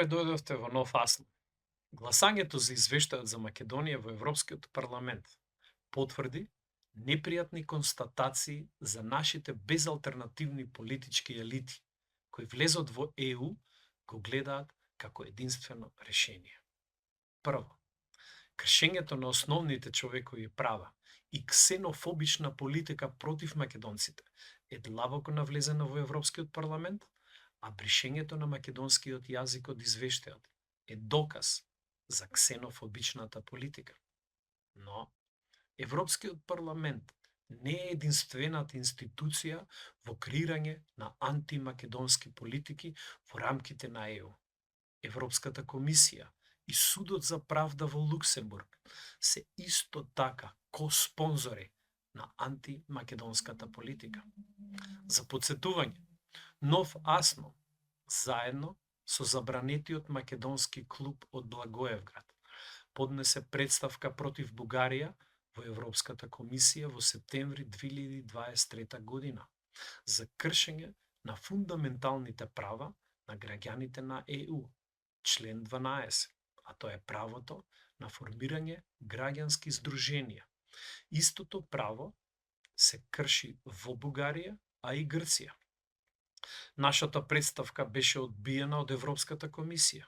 дојдовте во нов асло. Гласањето за извештајот за Македонија во Европскиот парламент потврди непријатни констатации за нашите безалтернативни политички елити, кои влезот во ЕУ го гледаат како единствено решение. Прво, кршењето на основните човекови права и ксенофобична политика против македонците е длабоко навлезена во Европскиот парламент, а бришењето на македонскиот јазик од извештајот е доказ за ксенофобичната политика. Но, Европскиот парламент не е единствената институција во креирање на антимакедонски политики во рамките на ЕУ. Европската комисија и Судот за правда во Луксембург се исто така ко-спонзори на антимакедонската политика. За подсетување, Нов Асно, заедно со забранетиот македонски клуб од Благоевград, поднесе представка против Бугарија во Европската комисија во септември 2023 година за кршење на фундаменталните права на граѓаните на ЕУ, член 12, а тоа е правото на формирање граѓански здруженија. Истото право се крши во Бугарија, а и Грција. Нашата представка беше одбиена од Европската комисија.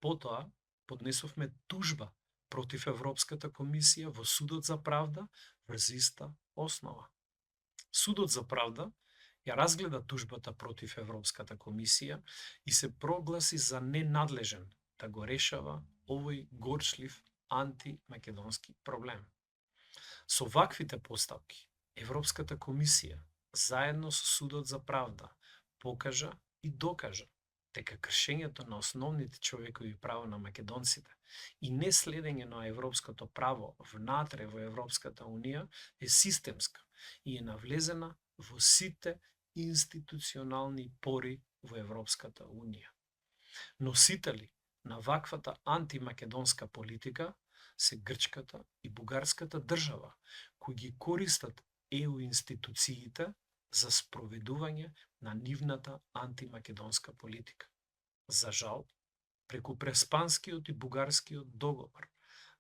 Потоа поднесовме тужба против Европската комисија во Судот за правда врз иста основа. Судот за правда ја разгледа тужбата против Европската комисија и се прогласи за ненадлежен да го решава овој горчлив антимакедонски проблем. Со ваквите поставки, Европската комисија заедно со Судот за правда покажа и докажа дека кршењето на основните човекови права на македонците и неследење на европското право внатре во Европската Унија е системска и е навлезена во сите институционални пори во Европската Унија. Носители на ваквата антимакедонска политика се Грчката и Бугарската држава, кои ги користат ЕУ институциите за спроведување на нивната антимакедонска политика. За жал, преку преспанскиот и бугарскиот договор,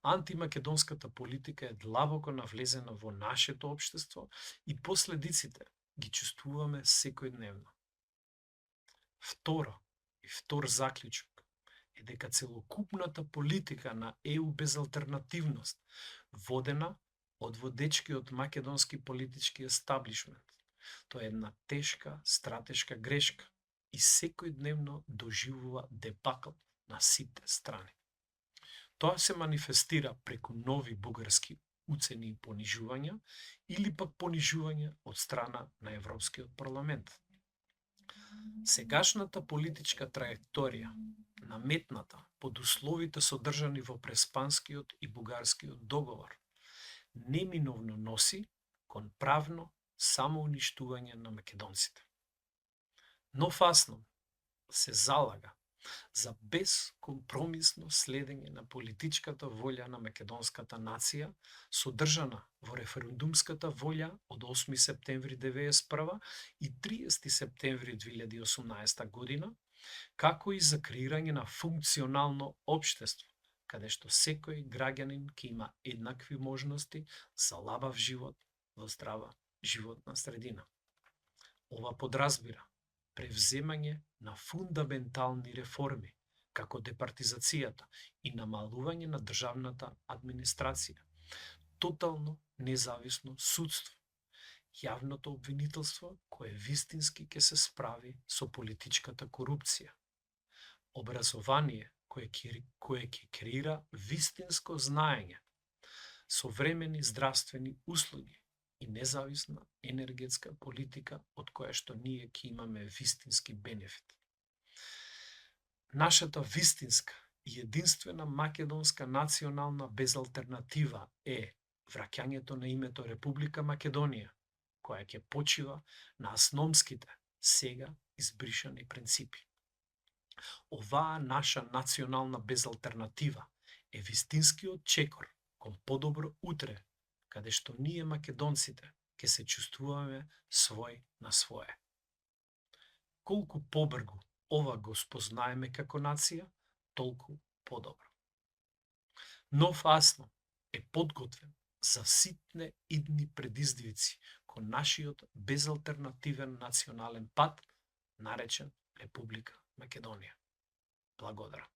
антимакедонската политика е длабоко навлезена во нашето општество и последиците ги чувствуваме секојдневно. Втор заклучок е дека целокупната политика на ЕУ без алтернативност, водена од водечкиот македонски политички естаблишмент, тоа е една тешка стратешка грешка и секојдневно доживува дебакл на сите страни. Тоа се манифестира преку нови бугарски уцени и понижувања или пак понижување од страна на Европскиот парламент. Сегашната политичка траекторија, наметната под условите содржани во преспанскиот и бугарскиот договор, неминовно носи кон правно самоуништување на македонците. Нов Аслом се залага за безкомпромисно следење на политичката волја на македонската нација, содржана во референдумската волја од 8 септември 1991 и 30 септември 2018 година, како и за креирање на функционално општество, каде што секој граѓанин ќе има еднакви можности за лабав живот во здрава животна средина. Ова подразбира превземање на фундаментални реформи, како департизацијата и намалување на државната администрација, тотално независно судство, јавното обвинителство кое вистински ќе се справи со политичката корупција, образование кое ќе креира вистинско знаење, современи здравствени услуги и независна енергетска политика од која што ние ќе имаме вистински бенефит. Нашата вистинска и единствена македонска национална безалтернатива е враќањето на името Република Македонија, која ќе почива на асномските, сега избришани принципи. Оваа наша национална безалтернатива е вистинскиот чекор кон подобро утре, каде што ние македонците ќе се чувствуваме свој на свое. Колку побргу ова го спознаеме како нација, толку подобро. Нов АСНО е подготвен за ситне идни предизвици кон нашиот безалтернативен национален пат, наречен Република Македонија. Благодарам.